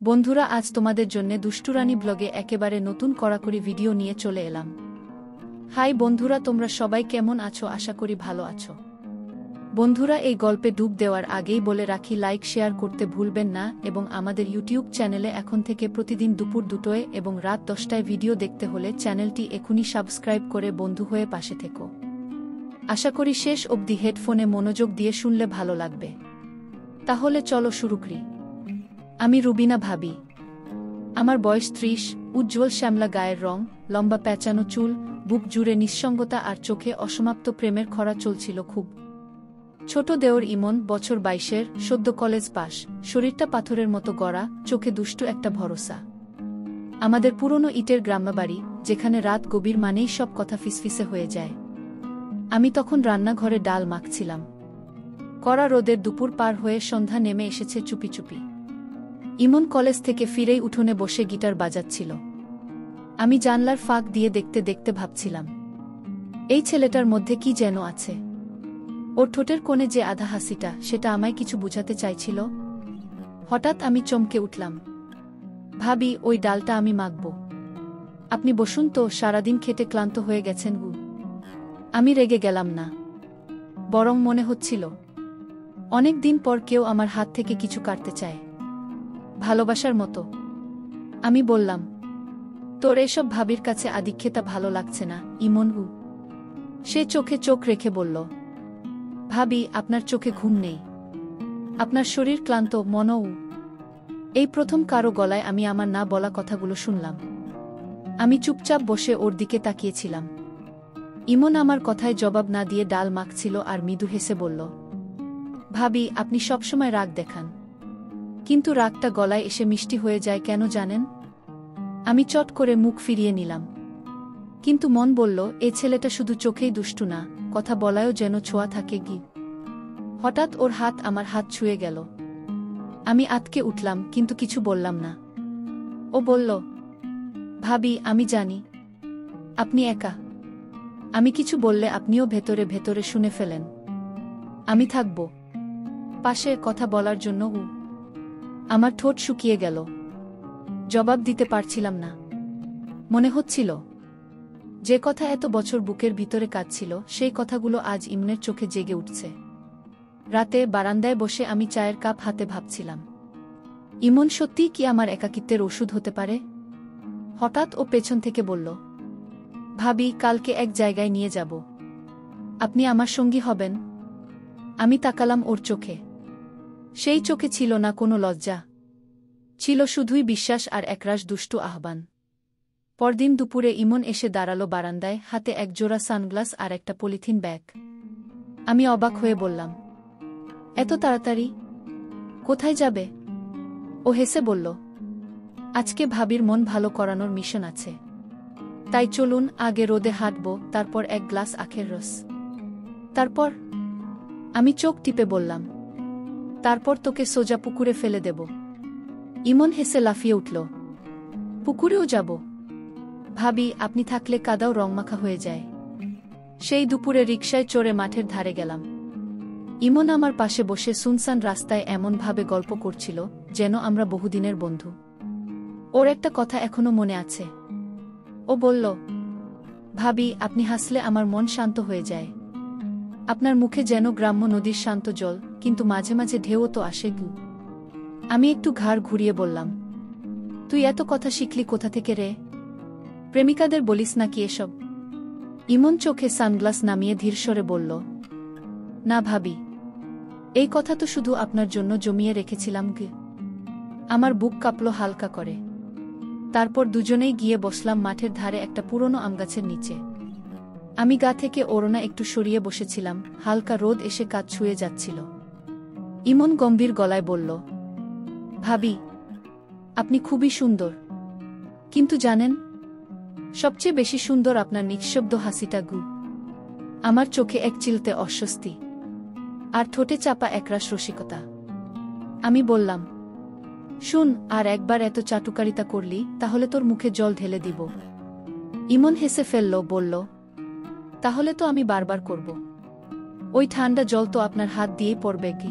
বন্ধুরা, আজ তোমাদের জন্যে দুষ্টুরানী ব্লগে একেবারে নতুন কড়াকড়ি ভিডিও নিয়ে চলে এলাম। হাই বন্ধুরা, তোমরা সবাই কেমন আছো? আশা করি ভালো আছো। বন্ধুরা, এই গল্পে ডুব দেওয়ার আগেই বলে রাখি, লাইক শেয়ার করতে ভুলবেন না এবং আমাদের ইউটিউব চ্যানেলে এখন থেকে প্রতিদিন দুপুর 2টায় এবং রাত 10টায় ভিডিও দেখতে হলে চ্যানেলটি এখনই সাবস্ক্রাইব করে বন্ধু হয়ে পাশে থেকো। আশা করি শেষ অবধি হেডফোনে মনোযোগ দিয়ে শুনলে ভালো লাগবে। তাহলে চলো শুরু করি। আমি রুবিনা ভাবি। আমার বয়স 30, উজ্জ্বল শ্যামলা গায়ের রং, লম্বা প্যাঁচানো চুল, বুক জুড়ে নিঃসঙ্গতা আর চোখে অসমাপ্ত প্রেমের খরা চলছিল খুব। ছোট দেওর ইমন, বছর 22-এর, সদ্য কলেজ পাস, শরীরটা পাথরের মতো গড়া, চোখে দুষ্টু একটা ভরসা। আমাদের পুরনো ইটের গ্রাম্যবাড়ি, যেখানে রাত গভীর মানেই সব কথা ফিসফিসে হয়ে যায়। আমি তখন রান্নাঘরে ডাল মাখছিলাম। কড়া রোদের দুপুর পার হয়ে সন্ধ্যা নেমে এসেছে চুপি চুপি। ইমন কলেজ থেকে ফিরেই উঠোনে বসে গিটার বাজাচ্ছিল। আমি জানলার ফাঁক দিয়ে দেখতে দেখতে ভাবছিলাম, এই ছেলেটার মধ্যে কি যেন আছে। ওর ঠোঁটের কোণে যে আধা হাসিটা, সেটা আমায় কিছু বুঝাতে চাইছিল। হঠাৎ আমি চমকে উঠলাম। ভাবি, ওই ডালটা আমি মাখব। আপনি বসুন তো, সারাদিন খেটে ক্লান্ত হয়ে গেছেন গু। আমি রেগে গেলাম না, বরং মনে হচ্ছিল অনেক দিন পর কেউ আমার হাত থেকে কিছু কাটতে চায়, ভালোবাসার মতো। আমি বললাম, তোর এসব ভাবির কাছে আদিক্ষেতা ভালো লাগছে না ইমন গু। সে চোখে চোখ রেখে বলল, ভাবি, আপনার চোখে ঘুম নেই, আপনার শরীর ক্লান্ত, মনও। এই প্রথম কারো গলায় আমি আমার না বলা কথাগুলো শুনলাম। আমি চুপচাপ বসে ওর দিকে তাকিয়েছিলাম। ইমন আমার কথায় জবাব না দিয়ে ডাল মাখছিল আর মৃদু হেসে বলল, ভাবি, আপনি সবসময় রাগ দেখান, কিন্তু রাগটা গলায় এসে মিষ্টি হয়ে যায় কেন জানেন? আমি চট করে মুখ ফিরিয়ে নিলাম, কিন্তু মন বলল, এ ছেলেটা শুধু চোখেই দুষ্টু না, কথা বলায়ও যেন ছোঁয়া থাকে গি। হঠাৎ ওর হাত আমার হাত ছুঁয়ে গেল। আমি আতকে উঠলাম, কিন্তু কিছু বললাম না। ও বলল, ভাবি, আমি জানি আপনি একা। আমি কিছু বললে আপনিও ভেতরে ভেতরে শুনে ফেলেন। আমি থাকব পাশে কথা বলার জন্য। আমার ঠোঁট শুকিয়ে গেল, জবাব দিতে পারছিলাম না। মনে হচ্ছিল যে কথা এত বছর বুকের ভিতরে কাঁদছিল, সেই কথাগুলো আজ ইমনের চোখে জেগে উঠছে। রাতে বারান্দায় বসে আমি চায়ের কাপ হাতে ভাবছিলাম, ইমন সত্যিই কি আমার একাকিত্বের ওষুধ হতে পারে? হঠাৎ ও পেছন থেকে বলল, ভাবি, কালকে এক জায়গায় নিয়ে যাব, আপনি আমার সঙ্গী হবেন। আমি তাকালাম ওর চোখে। সেই চোখে ছিল না কোনো লজ্জা, ছিল শুধুই বিশ্বাস আর একরাশ দুষ্টু আহ্বান। পরদিন দুপুরে ইমন এসে দাঁড়ালো বারান্দায়, হাতে এক জোড়া সানগ্লাস আর একটা পলিথিন ব্যাগ। আমি অবাক হয়ে বললাম, এত তাড়াতাড়ি কোথায় যাবে? ও হেসে বলল, আজকে ভাবির মন ভালো করানোর মিশন আছে, তাই চলুন, আগে রোদে হাঁটব, তারপর এক গ্লাস আখের রস। তারপর? আমি চোখ টিপে বললাম, তারপর তোকে সোজা পুকুরে ফেলে দেব। ইমন হেসে লাফিয়ে উঠল, পুকুরেও যাব? ভাবি, আপনি থাকলে কাদাও রংমাখা হয়ে যায়। সেই দুপুরে রিকশায় চড়ে মাঠের ধারে গেলাম। ইমন আমার পাশে বসে সুনসান রাস্তায় এমনভাবে গল্প করছিল যেন আমরা বহুদিনের বন্ধু। ওর একটা কথা এখনো মনে আছে। ও বলল, ভাবি, আপনি হাসলে আমার মন শান্ত হয়ে যায়। আপনার মুখে যেন গ্রাম্য নদীর শান্ত জল, কিন্তু মাঝে মাঝে ঢেউও তো আসে গু। আমি একটু ঘাড় ঘুরিয়ে বললাম, তুই এত কথা শিখলি কোথা থেকে রে? প্রেমিকাদের বলিস নাকি এসব? ইমন চোখে সানগ্লাস নামিয়ে ধীরস্বরে বলল, না ভাবি, এই কথা তো শুধু আপনার জন্য জমিয়ে রেখেছিলাম গে। আমার বুক কাঁপল হালকা করে। তারপর দুজনেই গিয়ে বসলাম মাঠের ধারে একটা পুরনো আমগাছের নিচে। আমি গা থেকে ওড়না একটু সরিয়ে বসেছিলাম, হালকা রোদ এসে কাঁধ ছুঁয়ে যাচ্ছিল। ইমন গম্ভীর গলায় বলল, ভাবি, আপনি খুবই সুন্দর, কিন্তু জানেন, সবচেয়ে বেশি সুন্দর আপনার নিঃশব্দ হাসিটা গু। আমার চোখে এক চিলতে অস্বস্তি, আর ঠোঁটে চাপা একরাশ রসিকতা। আমি বললাম, শুন, আর একবার এত চাটুকারিতা করলি, তাহলে তোর মুখে জল ঢেলে দিব। ইমন হেসে ফেলল, বলল, তাহলে তো আমি বারবার করব। ওই ঠান্ডা জল তো আপনার হাত দিয়েই পড়বে কি।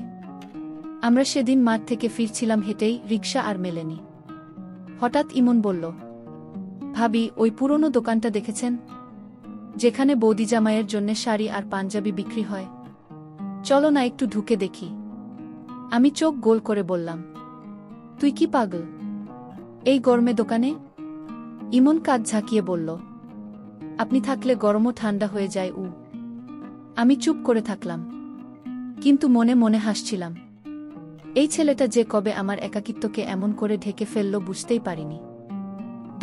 আমরা সেদিন মাঠ থেকে ফিরছিলাম হেঁটেই, রিকশা আর মেলেনি। হঠাৎ ইমন বলল, ভাবি, ওই পুরনো দোকানটা দেখেছেন, যেখানে বৌদি জামাইয়ের জন্য শাড়ি আর পাঞ্জাবি বিক্রি হয়? চলো না একটু ঢুকে দেখি। আমি চোখ গোল করে বললাম, তুই কি পাগল? এই গরমে দোকানে? ইমন কাঁধ ঝাঁকিয়ে বলল, আপনি থাকলে গরমও ঠান্ডা হয়ে যায়। আমি চুপ করে থাকলাম, কিন্তু মনে মনে হাসছিলাম। এই ছেলেটা যে কবে আমার একাকিত্বকে এমন করে ঢেকে ফেলল বুঝতেই পারিনি।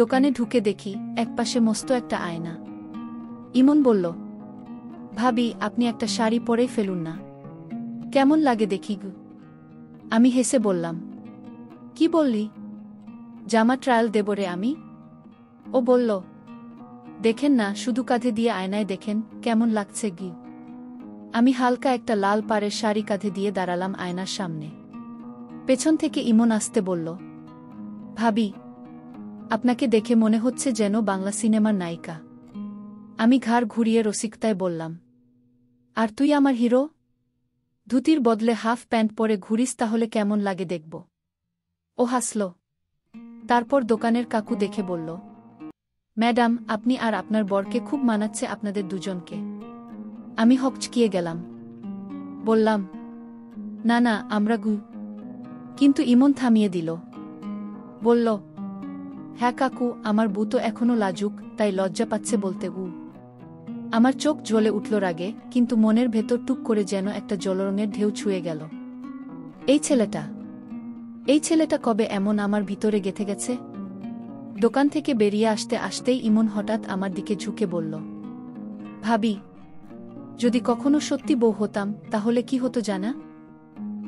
দোকানে ঢুকে দেখি একপাশে মস্ত একটা আয়না। ইমন বলল, ভাবি, আপনি একটা শাড়ি পরেই ফেলুন না, কেমন লাগে দেখি গু। আমি হেসে বললাম, কি বললি? জামা ট্রায়াল দেব রে আমি? ও বলল, দেখেন না, শুধু কাঁধে দিয়ে আয়নায় দেখেন কেমন লাগছে গি। আমি হালকা একটা লাল পাড়ের শাড়ি কাঁধে দিয়ে দাঁড়ালাম আয়নার সামনে। পেছন থেকে ইমন আসতে বলল, ভাবি, আপনাকে দেখে মনে হচ্ছে যেন বাংলা সিনেমার নায়িকা। আমি ঘাড় ঘুরিয়ে রসিকতায় বললাম, আর তুই আমার হিরো? ধুতির বদলে হাফ প্যান্ট পরে ঘুরিস তাহলে কেমন লাগে দেখব। ও হাসল। তারপর দোকানের কাকু দেখে বলল, ম্যাডাম, আপনি আর আপনার বরকে খুব মানাচ্ছে আপনাদের দুজনকে। আমি হকচকিয়ে গেলাম। বললাম, না না, আমরা গু। কিন্তু ইমন থামিয়ে দিল। বলল, হ্যাঁ কাকু, আমার বউ তো এখনো লাজুক, তাই লজ্জা পাচ্ছে বলতে গু। আমার চোখ জ্বলে উঠল রাগে, কিন্তু মনের ভেতর টুক করে যেন একটা জলরঙের ঢেউ ছুঁয়ে গেল। এই ছেলেটা কবে এমন আমার ভিতরে গেঁথে গেছে? দোকান থেকে বেরিয়ে আসতে আসতেই ইমন হঠাৎ আমার দিকে ঝুঁকে বলল, ভাবি, যদি কখনো সত্যি বউ হতাম তাহলে কি হতো জানা?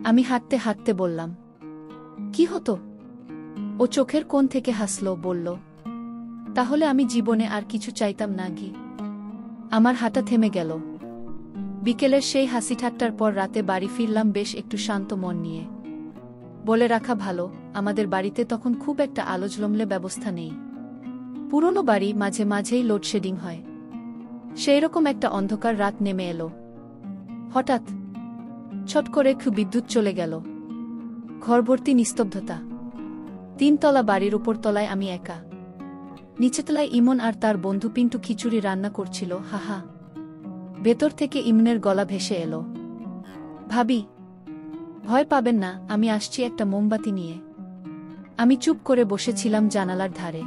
আমি হাঁটতে হাঁটতে বললাম, কি হতো? ও চোখের কোণ থেকে হাসল, বলল, তাহলে আমি জীবনে আর কিছু চাইতাম না গি। আমার হাঁটা থেমে গেল। বিকেলের সেই হাসি ঠাট্টার পর রাতে বাড়ি ফিরলাম বেশ একটু শান্ত মন নিয়ে। বলে রাখা ভালো, আমাদের বাড়িতে তখন খুব একটা আলোজলমলে ব্যবস্থা নেই। পুরনো বাড়ি, মাঝে মাঝেই লোডশেডিং হয়। সেই রকম একটা অন্ধকার রাত নেমে এলো। হঠাৎ ছট করে বিদ্যুৎ চলে গেল। ঘরভর্তি নিস্তব্ধতা। 3 তলা বাড়ির উপর তলায় আমি একা। নিচেতলায় ইমন আর তার বন্ধু পিন্টু খিচুড়ি রান্না করছিল। হাহা। ভেতর থেকে ইমনের গলা ভেসে এলো, ভাবি, ভয় পাবেন না, আমি আসছি একটা মোমবাতি নিয়ে। আমি চুপ করে বসেছিলাম জানালার ধারে।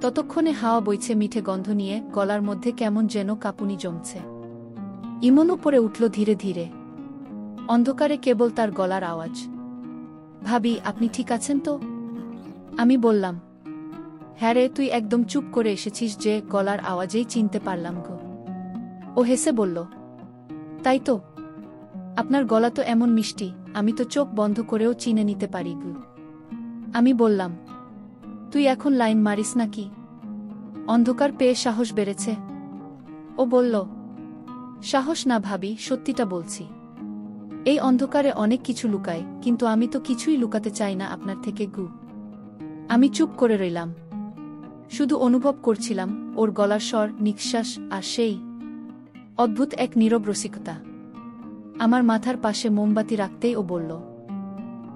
ততক্ষণে হাওয়া বইছে মিঠে গন্ধ নিয়ে, গলার মধ্যে কেমন যেন কাঁপুনি জমছে। ইমন উপরে উঠল ধীরে ধীরে। অন্ধকারে কেবল তার গলার আওয়াজ, ভাবি, আপনি ঠিক আছেন তো? আমি বললাম, হ্যাঁ রে, তুই একদম চুপ করে এসেছিস যে, গলার আওয়াজেই চিনতে পারলাম গো। ও হেসে বলল, তাই তো, আপনার গলা তো এমন মিষ্টি, আমি তো চোখ বন্ধ করেও চিনে নিতে পারি গো। আমি বললাম, তুই এখন লাইন মারিস নাকি? অন্ধকার পেয়ে সাহস বেড়েছে? ও বলল, সাহস না ভাবি, সত্যিটা বলছি। এই অন্ধকারে অনেক কিছু লুকায়, কিন্তু আমি তো কিছুই লুকাতে চাই না আপনার থেকে গু। আমি চুপ করে রইলাম, শুধু অনুভব করছিলাম ওর গলার স্বর, নিঃশ্বাস আর সেই অদ্ভুত এক নীরব রসিকতা। আমার মাথার পাশে মোমবাতি রাখতেই ও বলল,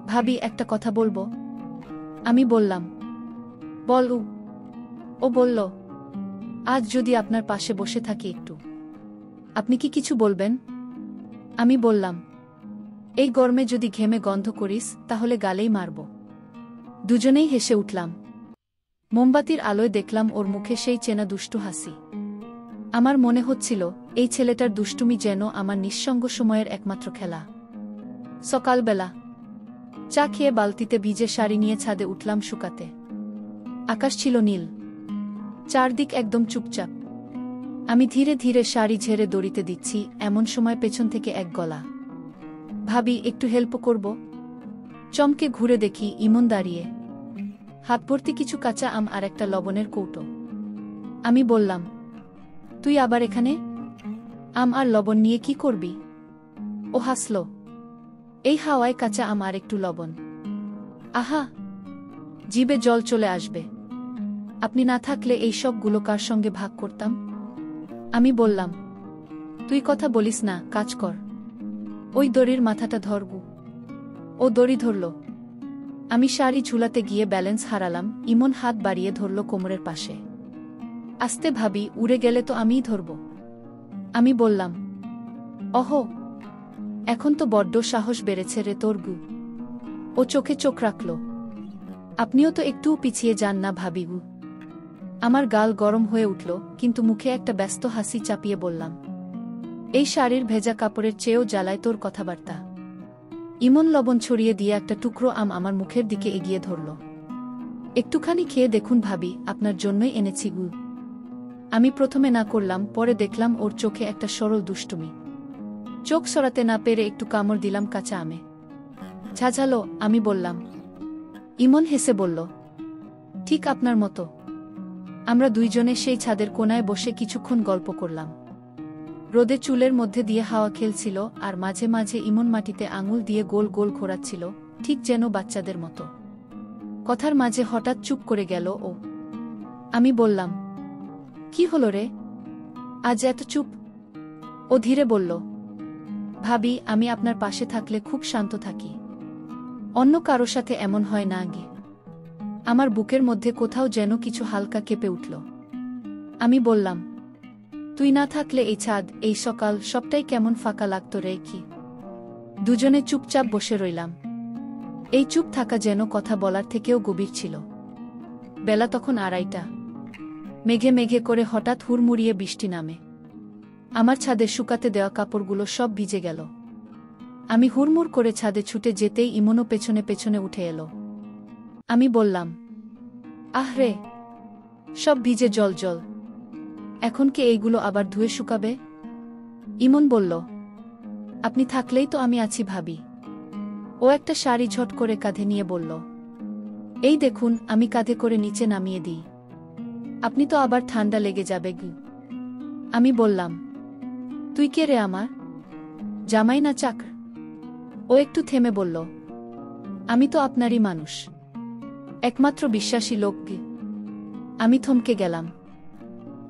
ভাবি, একটা কথা বলবো? আমি বললাম, বল। ও বলল, আজ যদি আপনার পাশে বসে থাকি একটু, আপনি কি কিছু বলবেন? আমি বললাম, এই গরমে যদি ঘেমে গন্ধ করিস তাহলে গালেই মারব। দুজনেই হেসে উঠলাম। মোমবাতির আলোয় দেখলাম ওর মুখে সেই চেনা দুষ্টু হাসি। আমার মনে হচ্ছিল এই ছেলেটার দুষ্টুমি যেন আমার নিঃসঙ্গ সময়ের একমাত্র খেলা। সকালবেলা চা খেয়ে বালতিতে ভিজে শাড়ি নিয়ে ছাদে উঠলাম শুকাতে। আকাশ ছিল নীল, চারদিক একদম চুপচাপ। আমি ধীরে ধীরে শাড়ি ঝেড়ে দড়িতে দিচ্ছি, এমন সময় পেছন থেকে এক গলা, ভাবি, একটু হেল্প করব? চমকে ঘুরে দেখি ইমন দাঁড়িয়ে, হাত ভর্তি কিছু কাঁচা আম আর একটা লবণের কৌটো। আমি বললাম, তুই আবার এখানে? আম আর লবণ নিয়ে কি করবি? ও হাসল, এই হাওয়ায় কাঁচা আম আর একটু লবণ, আহা, জিভে জল চলে আসবে। আপনি না থাকলে এই সবগুলো কার সঙ্গে ভাগ করতাম? আমি বললাম, তুই কথা বলিস না, কাজ কর। ওই দড়ির মাথাটা ধরগু। ও দড়ি ধরল। আমি শাড়ি ঝুলাতে গিয়ে ব্যালেন্স হারালাম। ইমন হাত বাড়িয়ে ধরল কোমরের পাশে। আস্তে ভাবি, উড়ে গেলে তো আমিই ধরব। আমি বললাম, অহো, এখন তো বড্ড সাহস বেড়েছে রে তোর গু। ও চোখে চোখ রাখল। আপনিও তো একটুও পিছিয়ে যান না ভাবিগু। আমার গাল গরম হয়ে উঠল, কিন্তু মুখে একটা ব্যস্ত হাসি চাপিয়ে বললাম, এই শাড়ির ভেজা কাপড়ের চেয়েও জ্বালায় তোর কথাবার্তা। ইমন লবণ ছড়িয়ে দিয়ে একটা টুকরো আম আমার মুখের দিকে এগিয়ে ধরল। একটুখানি খেয়ে দেখুন ভাবি, আপনার জন্যই এনেছি গু। আমি প্রথমে না করলাম, পরে দেখলাম ওর চোখে একটা সরল দুষ্টুমি। চোখ সরাতে না পেরে একটু কামড় দিলাম কাঁচা আমে। ঝাঝালো, আমি বললাম। ইমন হেসে বলল, ঠিক আপনার মতো। আমরা দুইজনে সেই ছাদের কোনায় বসে কিছুক্ষণ গল্প করলাম। রোদে চুলের মধ্যে দিয়ে হাওয়া খেলছিল, আর মাঝে মাঝে ইমন মাটিতে আঙুল দিয়ে গোল গোল ঘোরাচ্ছিল, ঠিক যেন বাচ্চাদের মতো। কথার মাঝে হঠাৎ চুপ করে গেল ও। আমি বললাম, কি হলো রে, আজ এত চুপ? ও ধীরে বলল, ভাবি, আমি আপনার পাশে থাকলে খুব শান্ত থাকি। অন্য কারো সাথে এমন হয় না গে। আমার বুকের মধ্যে কোথাও যেন কিছু হালকা কেঁপে উঠল। আমি বললাম, তুই না থাকলে এই ছাদ, এই সকাল, সবটাই কেমন ফাঁকা লাগত রে কি। দুজনে চুপচাপ বসে রইলাম। এই চুপ থাকা যেন কথা বলার থেকেও গভীর ছিল। বেলা তখন 2:30। মেঘে মেঘে করে হঠাৎ হুড়মুড়িয়ে বৃষ্টি নামে। আমার ছাদে শুকাতে দেওয়া কাপড়গুলো সব ভিজে গেল। আমি হুড়মুড় করে ছাদে ছুটে যেতেই ইমনও পেছনে পেছনে উঠে এলো। আমি বললাম, আহ রে, সব ভিজে জল জল, এখন কি এইগুলো আবার ধুয়ে শুকাবে? ইমন বলল, আপনি থাকলেই তো আমি আছি ভাবি। ও একটা শাড়ি ঝট করে কাঁধে নিয়ে বলল, এই দেখুন, আমি কাঁধে করে নিচে নামিয়ে দিই। আপনি তো আবার ঠান্ডা লেগে যাবে গু। আমি বললাম, তুই কে রে আমার, জামাই না চাকর? ও একটু থেমে বলল, আমি তো আপনারই মানুষ, একমাত্র বিশ্বাসী লোক গি। আমি থমকে গেলাম।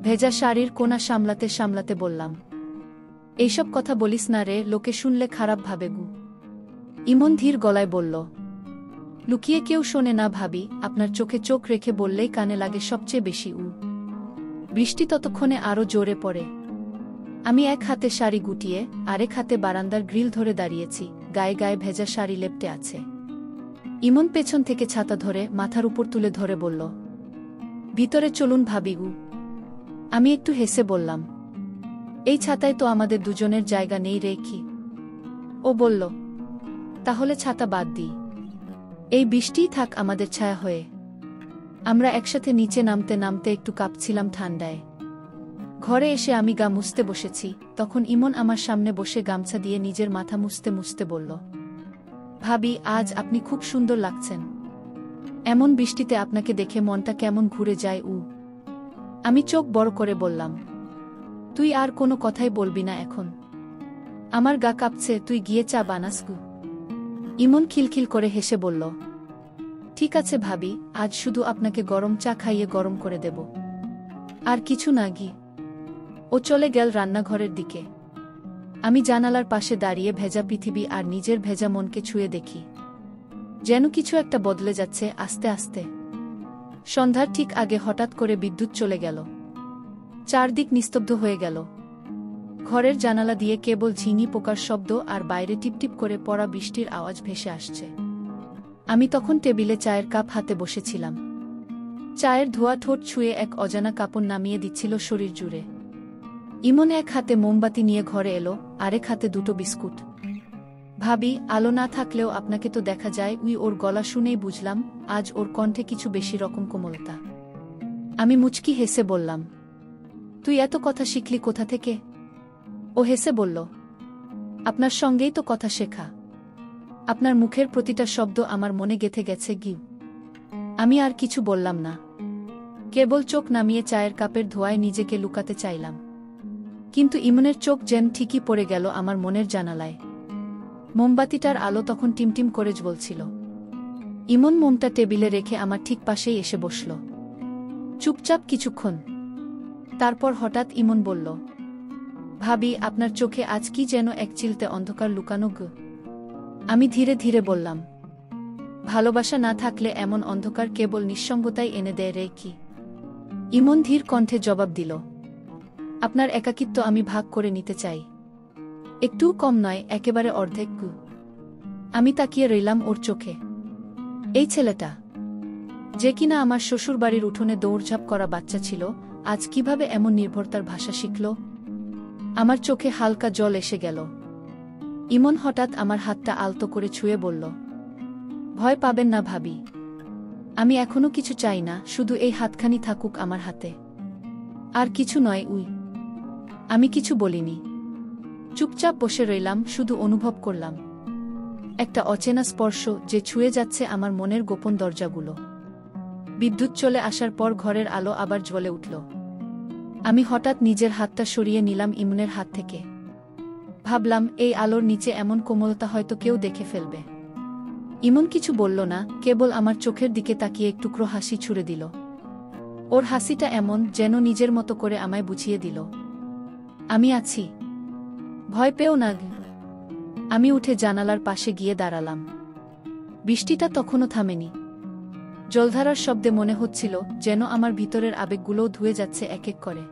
ভেজা শাড়ির কোনা সামলাতে সামলাতে বললাম, এইসব কথা বলিস না রে, লোকে শুনলে খারাপ ভাবে গু। ইমন ধীর গলায় বলল, লুকিয়ে কেউ শোনে না ভাবি, আপনার চোখে চোখ রেখে বললেই কানে লাগে সবচেয়ে বেশি। বৃষ্টি ততক্ষণে আরো জোরে পড়ে। আমি এক হাতে শাড়ি গুটিয়ে আরেক হাতে বারান্দার গ্রিল ধরে দাঁড়িয়েছি, গায়ে গায়ে ভেজা শাড়ি লেপটে আছে। ইমন পেছন থেকে ছাতা ধরে মাথার উপর তুলে ধরে বলল, ভিতরে চলুন ভাবিগু। আমি একটু হেসে বললাম, এই ছাতায় তো আমাদের দুজনের জায়গা নেই রে কি। ও বলল, তাহলে ছাতা বাদ দিই, এই বৃষ্টিই থাক আমাদের ছায়া হয়ে। আমরা একসাথে নিচে নামতে নামতে একটু কাঁপছিলাম ঠান্ডায়। ঘরে এসে আমি গা মুছতে বসেছি, তখন ইমন আমার সামনে বসে গামছা দিয়ে নিজের মাথা মুছতে মুছতে বলল, ভাবি, আজ আপনি খুব সুন্দর লাগছেন। এমন বৃষ্টিতে আপনাকে দেখে মনটা কেমন ঘুরে যায়। আমি চোখ বড় করে বললাম, তুই আর কোনো কথাই বলবি না এখন? আমার গা কাঁপছে, তুই গিয়ে চা বানাস গু। ইমন খিলখিল করে হেসে বলল, ঠিক আছে ভাবি, আজ শুধু আপনাকে গরম চা খাইয়ে গরম করে দেব, আর কিছু না গি। ও চলে গেল রান্নাঘরের দিকে। আমি জানালার পাশে দাঁড়িয়ে ভেজা পৃথিবী আর নিজের ভেজা মনকে ছুঁয়ে দেখি, যেন কিছু একটা বদলে যাচ্ছে আস্তে আস্তে। সন্ধ্যার ঠিক আগে হঠাৎ করে বিদ্যুৎ চলে গেল। চারদিক নিস্তব্ধ হয়ে গেল। ঘরের জানালা দিয়ে কেবল ঝিঙি পোকার শব্দ আর বাইরে টিপটিপ করে পড়া বৃষ্টির আওয়াজ ভেসে আসছে। আমি তখন টেবিলে চায়ের কাপ হাতে বসেছিলাম। চায়ের ধোয়া ঠোঁট ছুঁয়ে এক অজানা কাপড় নামিয়ে দিচ্ছিল শরীর জুড়ে। ইমন এক হাতে মোমবাতি নিয়ে ঘরে এলো, আরেক হাতে দুটো বিস্কুট। ভাবি, আলো না থাকলেও আপনাকে তো দেখা যায়। ওর গলা শুনেই বুঝলাম আজ ওর কণ্ঠে কিছু বেশি রকম কোমলতা। আমি মুচকি হেসে বললাম, তুই এত কথা শিখলি কোথা থেকে? ও হেসে বলল, আপনার সঙ্গেই তো কথা শেখা। আপনার মুখের প্রতিটা শব্দ আমার মনে গেঁথে গেছে গি। আমি আর কিছু বললাম না, কেবল চোখ নামিয়ে চায়ের কাপের ধোঁয়ায় নিজেকে লুকাতে চাইলাম। কিন্তু ইমনের চোখ যেন ঠিকই পড়ে গেল আমার মনের জানালায়। মোমবাতিটার আলো তখন টিমটিম করে জ্বলছিল। ইমন মোমটা টেবিলে রেখে আমার ঠিক পাশেই এসে বসল। চুপচাপ কিছুক্ষণ, তারপর হঠাৎ ইমন বলল, ভাবি, আপনার চোখে আজ কি যেন এক চিলতে অন্ধকার লুকানো গো। আমি ধীরে ধীরে বললাম, ভালোবাসা না থাকলে এমন অন্ধকার কেবল নিঃসঙ্গতাই এনে দেয় রে কি? ইমন ধীর কণ্ঠে জবাব দিল, আপনার একাকিত্ব আমি ভাগ করে নিতে চাই। একটুও কম নয়, একেবারে অর্ধেক। আমি তাকিয়ে রইলাম ওর চোখে। এই ছেলেটা, যে কিনা আমার শ্বশুরবাড়ির উঠোনে দৌড়ঝাঁপ করা বাচ্চা ছিল, আজ কিভাবে এমন নির্ভরতার ভাষা শিখল? আমার চোখে হালকা জল এসে গেল। ইমন হঠাৎ আমার হাতটা আলতো করে ছুঁয়ে বলল, ভয় পাবেন না ভাবি, আমি এখনো কিছু চাই না, শুধু এই হাতখানি থাকুক আমার হাতে, আর কিছু নয়। আমি কিছু বলিনি, চুপচাপ বসে রইলাম, শুধু অনুভব করলাম একটা অচেনা স্পর্শ যে ছুঁয়ে যাচ্ছে আমার মনের গোপন দরজাগুলো। বিদ্যুৎ চলে আসার পর ঘরের আলো আবার জ্বলে উঠল। আমি হঠাৎ নিজের হাতটা সরিয়ে নিলাম ইমনের হাত থেকে। ভাবলাম, এই আলোর নিচে এমন কোমলতা হয়তো কেউ দেখে ফেলবে। ইমন কিছু বলল না, কেবল আমার চোখের দিকে তাকিয়ে একটুকরো হাসি ছুড়ে দিল। ওর হাসিটা এমন, যেন নিজের মতো করে আমায় বুঝিয়ে দিল, আমি আছি, ভয় পেও না। আমি উঠে জানালার পাশে গিয়ে দাঁড়ালাম। বৃষ্টিটা তখনও থামেনি। জলধারার শব্দে মনে হচ্ছিল যেন আমার ভিতরের আবেগগুলোও ধুয়ে যাচ্ছে এক এক করে।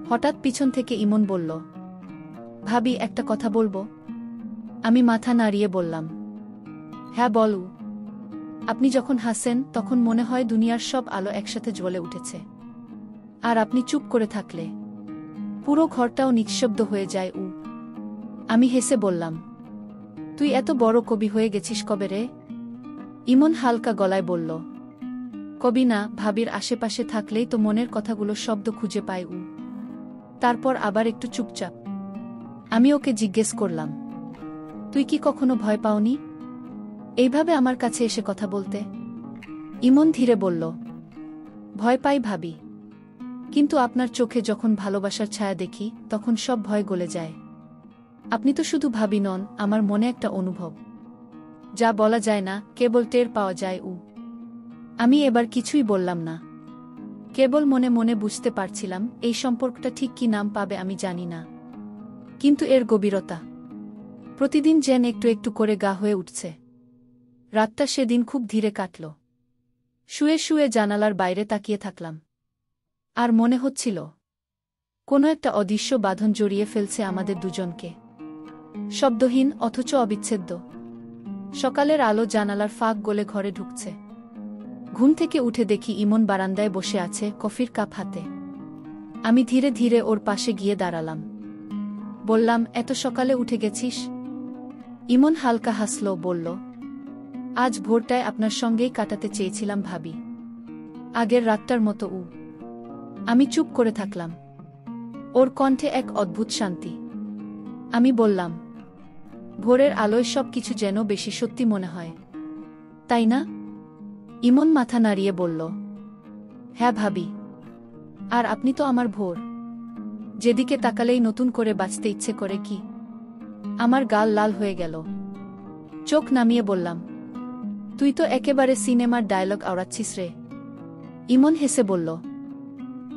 হঠাৎ পিছন থেকে ইমন বলল, ভাবি, একটা কথা বলবো? আমি মাথা নাড়িয়ে বললাম, হ্যাঁ বলো। আপনি যখন হাসেন তখন মনে হয় দুনিয়ার সব আলো একসাথে জ্বলে উঠেছে, আর আপনি চুপ করে থাকলে পুরো ঘরটাও নিঃশব্দ হয়ে যায়। আমি হেসে বললাম, তুই এত বড় কবি হয়ে গেছিস কবে রে? ইমন হালকা গলায় বলল, কবি না, ভাবির আশেপাশে থাকলেই তো মনের কথাগুলো শব্দ খুঁজে পায়। তারপর আবার একটু চুপচাপ। আমি ওকে জিজ্ঞেস করলাম, তুই কি কখনো ভয় পাওনি এইভাবে আমার কাছে এসে কথা বলতে? ইমন ধীরে বলল, ভয় পাই ভাবি, কিন্তু আপনার চোখে যখন ভালোবাসার ছায়া দেখি তখন সব ভয় গলে যায়। আপনি তো শুধু ভাবি নন, আমার মনে একটা অনুভব, যা বলা যায় না, কেবল টের পাওয়া যায়। আমি এবার কিছুই বললাম না, কেবল মনে মনে বুঝতে পারছিলাম এই সম্পর্কটা ঠিক কি নাম পাবে আমি জানি না, কিন্তু এর গভীরতা প্রতিদিন যেন একটু একটু করে গা হয়ে উঠছে। রাতটা সেদিন খুব ধীরে কাটল। শুয়ে শুয়ে জানালার বাইরে তাকিয়ে থাকলাম, আর মনে হচ্ছিল কোনো একটা অদৃশ্য বাঁধন জড়িয়ে ফেলছে আমাদের দুজনকে, শব্দহীন অথচ অবিচ্ছেদ্য। সকালের আলো জানালার ফাঁক গলে ঘরে ঢুকছে। ঘুম থেকে উঠে দেখি ইমন বারান্দায় বসে আছে, কফির কাপ হাতে। আমি ধীরে ধীরে ওর পাশে গিয়ে দাঁড়ালাম। বললাম, এত সকালে উঠে গেছিস? ইমন হালকা হাসল, বলল, আজ ভোরটায় আপনার সঙ্গেই কাটাতে চেয়েছিলাম ভাবি, আগের রাতটার মতো। আমি চুপ করে থাকলাম। ওর কণ্ঠে এক অদ্ভুত শান্তি। আমি বললাম, ভোরের আলোয় সব কিছু যেন বেশি সত্যি মনে হয়, তাই না? ইমন মাথা নাড়িয়ে বলল, হ্যাঁ ভাবি, আর আপনি তো আমার ভোর, যেদিকে তাকালেই নতুন করে বাঁচতে ইচ্ছে করে। কি? আমার গাল লাল হয়ে গেল। চোখ নামিয়ে বললাম, তুই তো একেবারে সিনেমার ডায়লগ আওড়াচ্ছিস রে। ইমন হেসে বলল,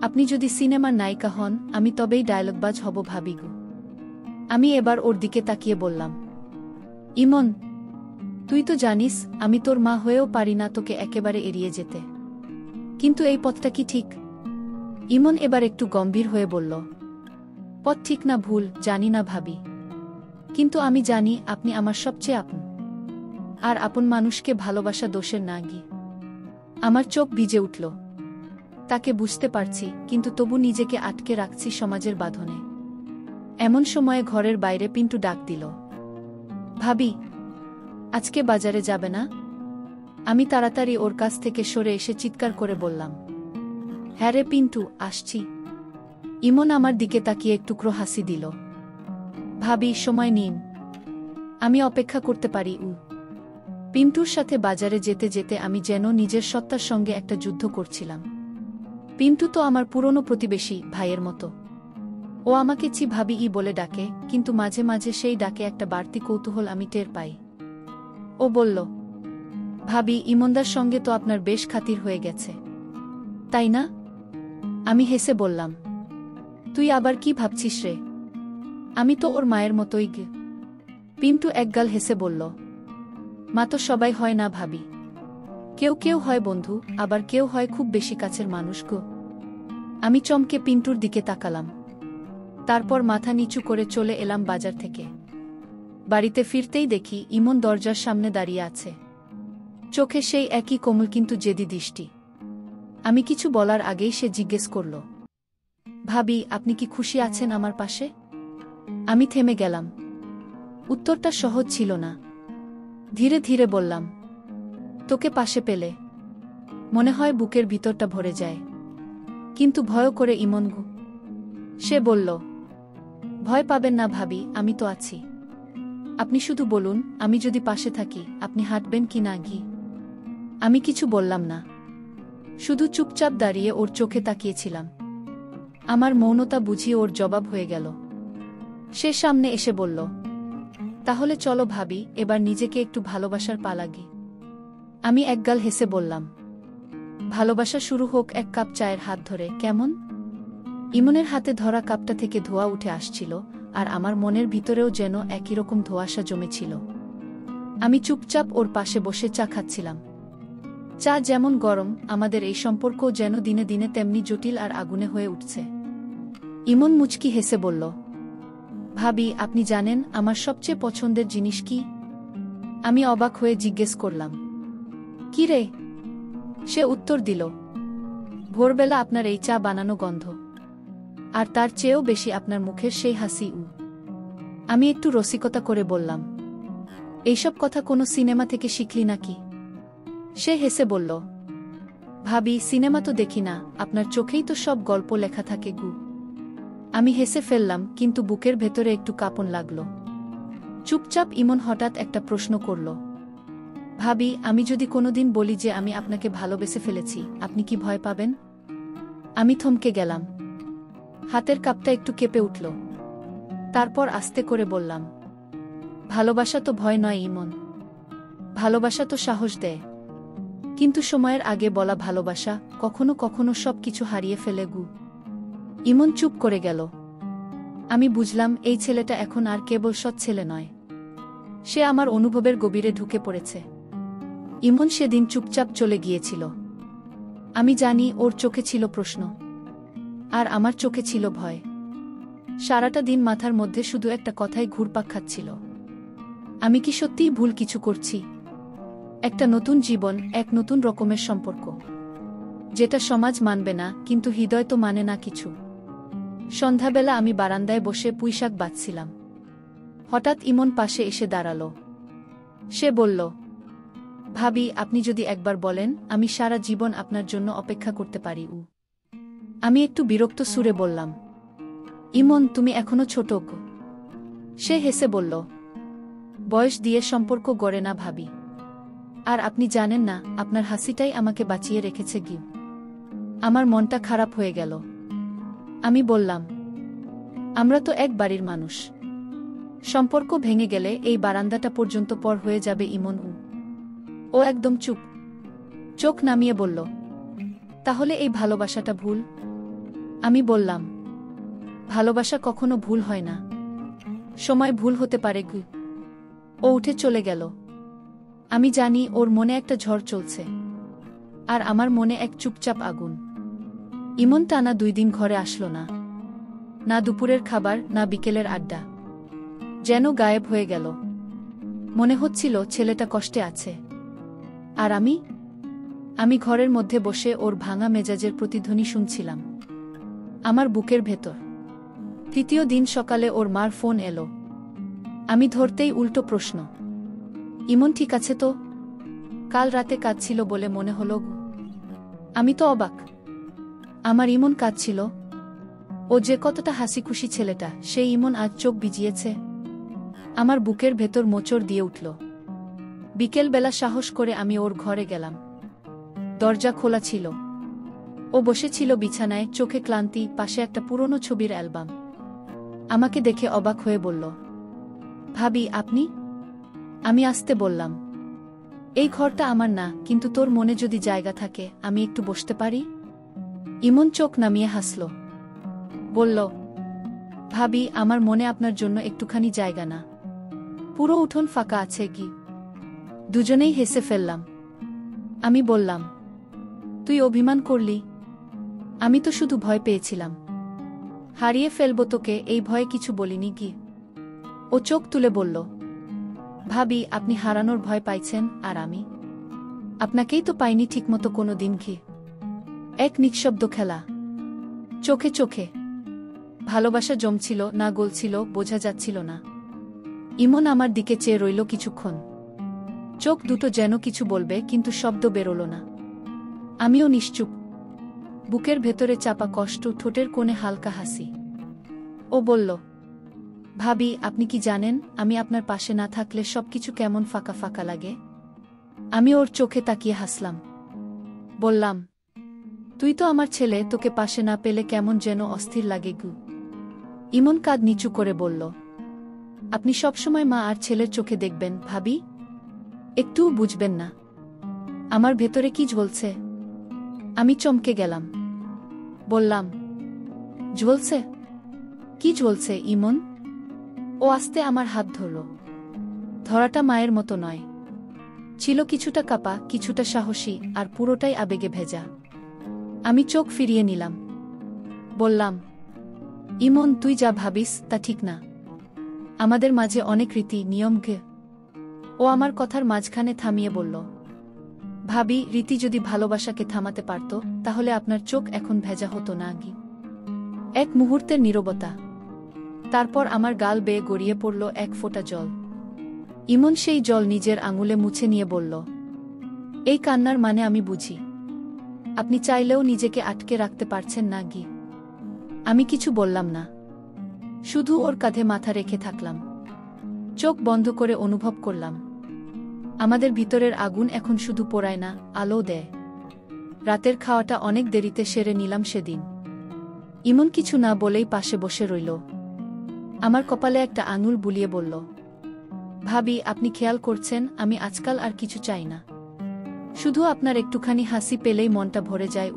আপনি যদি সিনেমার নায়িকা হন আমি তবেই ডায়লগবাজ হব ভাবি গো। আমি এবার ওর দিকে তাকিয়ে বললাম, ইমন, তুই তো জানিস আমি তোর মা হয়েও পারি না তোকে একেবারে এড়িয়ে যেতে, কিন্তু এই পথটা কি ঠিক? ইমন এবার একটু গম্ভীর হয়ে বলল, পথ ঠিক না ভুল জানি না ভাবি, কিন্তু আমি জানি আপনি আমার সবচেয়ে আপন, আর আপন মানুষকে ভালোবাসা দোষের না গি। আমার চোখ ভিজে উঠল। তাকে বুঝতে পারছি, কিন্তু তবু নিজেকে আটকে রাখছি সমাজের বাঁধনে। এমন সময়ে ঘরের বাইরে পিন্টু ডাক দিল, ভাবি, আজকে বাজারে যাবে না? আমি তাড়াতাড়ি ওর কাছ থেকে সরে এসে চিৎকার করে বললাম, হ্যাঁ রে পিন্টু, আসছি। ইমন আমার দিকে তাকিয়ে একটুকরো হাসি দিল। ভাবি, সময় নিন, আমি অপেক্ষা করতে পারি। পিন্টুর সাথে বাজারে যেতে যেতে আমি যেন নিজের সত্তার সঙ্গে একটা যুদ্ধ করছিলাম। পিন্টু তো আমার পুরনো প্রতিবেশী, ভাইয়ের মতো। ও আমাকে ভাবি বলে ডাকে, কিন্তু মাঝে মাঝে সেই ডাকে একটা বাড়তি কৌতূহল আমি টের পাই। ও বলল, ভাবি, ইমনদার সঙ্গে তো আপনার বেশ খাতির হয়ে গেছে, তাই না? আমি হেসে বললাম, তুই আবার কি ভাবছিস রে? আমি তো ওর মায়ের মতোই গে। পিন্টু একগাল হেসে বলল, মা তো সবাই হয় না ভাবি। কেউ কেউ হয় বন্ধু, আবার কেউ হয় খুব বেশি কাছের মানুষ গো। আমি চমকে পিন্টুর দিকে তাকালাম। তারপর মাথা নিচু করে চলে এলাম বাজার থেকে। বাড়িতে ফিরতেই দেখি ইমন দরজার সামনে দাঁড়িয়ে আছে। চোখে সেই একই কোমল কিন্তু জেদি দৃষ্টি। আমি কিছু বলার আগেই সে জিজ্ঞেস করল, ভাবি আপনি কি খুশি আছেন আমার পাশে? আমি থেমে গেলাম। উত্তরটা সহজ ছিল না। ধীরে ধীরে বললাম, তোকে পাশে পেলে মনে হয় বুকের ভিতরটা ভরে যায়। কিন্তু ভয় করে ইমন গো। সে বলল, ভয় পাবেন না ভাবি, আমি তো আছি। আপনি শুধু বলুন, আমি যদি পাশে থাকি আপনি হাঁটবেন কি না গি? আমি কিছু বললাম না, শুধু চুপচাপ দাঁড়িয়ে ওর চোখে তাকিয়েছিলাম। আমার মৌনতা বুঝিয়ে ওর জবাব হয়ে গেল। সে সামনে এসে বলল, তাহলে চলো ভাবি, এবার নিজেকে একটু ভালোবাসার পালাগি। আমি একগাল হেসে বললাম, ভালোবাসা শুরু হোক এক কাপ চায়ের হাত ধরে, কেমন? ইমনের হাতে ধরা কাপটা থেকে ধোঁয়া উঠে আসছিল, আর আমার মনের ভিতরেও যেন একই রকম ধোঁয়াশা জমেছিল। আমি চুপচাপ ওর পাশে বসে চা খাচ্ছিলাম। চা যেমন গরম, আমাদের এই সম্পর্ক যেন দিনে দিনে তেমনি জটিল আর আগুনে হয়ে উঠছে। ইমন মুচকি হেসে বলল, ভাবি আপনি জানেন আমার সবচেয়ে পছন্দের জিনিস কি? আমি অবাক হয়ে জিজ্ঞেস করলাম, কি রে? সে উত্তর দিল, ভোরবেলা আপনার এই চা বানানো গন্ধ, আর তার চেয়েও বেশি আপনার মুখের সেই হাসি। আমি একটু রসিকতা করে বললাম, এইসব কথা কোনো সিনেমা থেকে শিখলি নাকি? সে হেসে বলল, ভাবি সিনেমা তো দেখি না, আপনার চোখেই তো সব গল্প লেখা থাকে গু। আমি হেসে ফেললাম, কিন্তু বুকের ভেতরে একটু কাঁপন লাগল। চুপচাপ ইমন হঠাৎ একটা প্রশ্ন করল, ভাবি আমি যদি কোনোদিন বলি যে আমি আপনাকে ভালোবেসে ফেলেছি, আপনি কি ভয় পাবেন? আমি থমকে গেলাম। হাতের কাপটা একটু কেঁপে উঠল। তারপর আস্তে করে বললাম, ভালোবাসা তো ভয় নয় ইমন, ভালোবাসা তো সাহস দেয়। কিন্তু সময়ের আগে বলা ভালোবাসা কখনো কখনো সব কিছু হারিয়ে ফেলে গু। ইমন চুপ করে গেল। আমি বুঝলাম এই ছেলেটা এখন আর কেবল সৎ ছেলে নয়, সে আমার অনুভবের গভীরে ঢুকে পড়েছে। ইমন সেদিন চুপচাপ চলে গিয়েছিল। আমি জানি ওর চোখে ছিল প্রশ্ন, আর আমার চোখে ছিল ভয়। সারাটা দিন মাথার মধ্যে শুধু একটা কথাই ঘুরপাক খাচ্ছিল, আমি কি সত্যিই ভুল কিছু করছি? একটা নতুন জীবন, এক নতুন রকমের সম্পর্ক, যেটা সমাজ মানবে না, কিন্তু হৃদয় তো মানে না কিছু। সন্ধ্যাবেলা আমি বারান্দায় বসে পুঁইশাক বাছছিলাম। হঠাৎ ইমন পাশে এসে দাঁড়াল। সে বলল, ভাবি আপনি যদি একবার বলেন আমি সারা জীবন আপনার জন্য অপেক্ষা করতে পারি। আমি একটু বিরক্ত সুরে বললাম, ইমন তুমি এখনো ছোট গো। সে হেসে বলল, বয়স দিয়ে সম্পর্ক গড়ে না ভাবি। আর আপনি জানেন না, আপনার হাসিটাই আমাকে বাঁচিয়ে রেখেছে গি। আমার মনটা খারাপ হয়ে গেল। আমি বললাম, আমরা তো এক বাড়ির মানুষ, সম্পর্ক ভেঙে গেলে এই বারান্দাটা পর্যন্ত পর হয়ে যাবে ইমন। ও একদম চুপ, চোখ নামিয়ে বলল, তাহলে এই ভালোবাসাটা ভুল? আমি বললাম, ভালোবাসা কখনো ভুল হয় না, সময় ভুল হতে পারে গু। ও উঠে চলে গেল। আমি জানি ওর মনে একটা ঝড় চলছে, আর আমার মনে এক চুপচাপ আগুন। ইমন টানা 2 দিন ঘরে আসলো না, না দুপুরের খাবার, না বিকেলের আড্ডা। যেন গায়েব হয়ে গেল। মনে হচ্ছিল ছেলেটা কষ্টে আছে। আর আমি ঘরের মধ্যে বসে ওর ভাঙা মেজাজের প্রতিধ্বনি শুনছিলাম আমার বুকের ভেতর। 3য় দিন সকালে ওর মার ফোন এলো। আমি ধরতেই উল্টো প্রশ্ন, ইমন ঠিক আছে তো? কাল রাতে কাঁদছিল বলে মনে হলো। আমি তো অবাক, আমার ইমন কাঁদছিল? ও যে কতটা হাসি খুশি ছেলেটা, সেই ইমন আজ চোখ ভিজিয়েছে। আমার বুকের ভেতর মোচড় দিয়ে উঠল। বিকেলবেলা সাহস করে আমি ওর ঘরে গেলাম। দরজা খোলা ছিল। ও বসেছিল বিছানায়, চোখে ক্লান্তি, পাশে একটা পুরনো ছবির অ্যালবাম। আমাকে দেখে অবাক হয়ে বলল, ভাবি আপনি? আমি আস্তে বললাম, এই ঘরটা আমার না, কিন্তু তোর মনে যদি জায়গা থাকে আমি একটু বসতে পারি? ইমন চোখ নামিয়ে হাসল। বলল, ভাবি আমার মনে আপনার জন্য একটুখানি জায়গা না, পুরো উঠোন ফাঁকা আছে কি। দুজনেই হেসে ফেললাম। আমি বললাম, তুই অভিমান করলি? আমি তো শুধু ভয় পেয়েছিলাম। হারিয়ে ফেলবো তোকে, এই ভয়ে কিছু বলিনি কি। ও চোখ তুলে বলল, ভাবি আপনি হারানোর ভয় পাইছেন, আর আমি আপনাকেই তো পাইনি ঠিকমতো কোনো দিন কি। এক নিঃশব্দ খেলা, চোখে চোখে ভালোবাসা জমছিল না গলছিল বোঝা যাচ্ছিল না। ইমন আমার দিকে চেয়ে রইল কিছুক্ষণ, চোখ দুটো যেন কিছু বলবে কিন্তু শব্দ বেরোল না। আমিও নিশ্চুপ, বুকের ভেতরে চাপা কষ্ট, ঠোঁটের কোণে হালকা হাসি। ও বলল, ভাবি আপনি কি জানেন, আমি আপনার পাশে না থাকলে সবকিছু কেমন ফাঁকা ফাঁকা লাগে। আমি ওর চোখে তাকিয়ে হাসলাম, বললাম, তুই তো আমার ছেলে, তোকে পাশে না পেলে কেমন যেন অস্থির লাগে গু। ইমন কাঁধ নিচু করে বলল, আপনি সবসময় মা আর ছেলের চোখে দেখবেন ভাবি, একটুও বুঝবেন না আমার ভেতরে কি জ্বলছে। আমি চমকে গেলাম, বললাম, জ্বলছে? কি জ্বলছে ইমন? ও আস্তে আমার হাত ধরল। ধরাটা মায়ের মতো নয়, ছিল কিছুটা কাঁপা, কিছুটা সাহসী, আর পুরোটাই আবেগে ভেজা। আমি চোখ ফিরিয়ে নিলাম, বললাম, ইমন তুই যা ভাবিস তা ঠিক না। আমাদের মাঝে অনেক রীতি নিয়ম গে। ও আমার কথার মাঝখানে থামিয়ে বলল, ভাবি রীতি যদি ভালোবাসাকে থামাতে পারত তাহলে আপনার চোখ এখন ভেজা হতো না গি। এক মুহূর্তের নীরবতা, তারপর আমার গাল বেয়ে গড়িয়ে পড়ল এক ফোঁটা জল। ইমন সেই জল নিজের আঙুলে মুছে নিয়ে বলল, এই কান্নার মানে আমি বুঝি। আপনি চাইলেও নিজেকে আটকে রাখতে পারছেন না গি। আমি কিছু বললাম না, শুধু ওর কাঁধে মাথা রেখে থাকলাম। চোখ বন্ধ করে অনুভব করলাম, আমাদের ভিতরের আগুন এখন শুধু পোড়ায় না, আলো দেয়। রাতের খাওয়াটা অনেক দেরিতে সেরে নিলাম সেদিন। ইমন কিছু না বলেই পাশে বসে রইল। আমার কপালে একটা আঙুল বুলিয়ে বলল, ভাবি আপনি খেয়াল করছেন, আমি আজকাল আর কিছু চাই না, শুধু আপনার একটুখানি হাসি পেলেই মনটা ভরে যায়।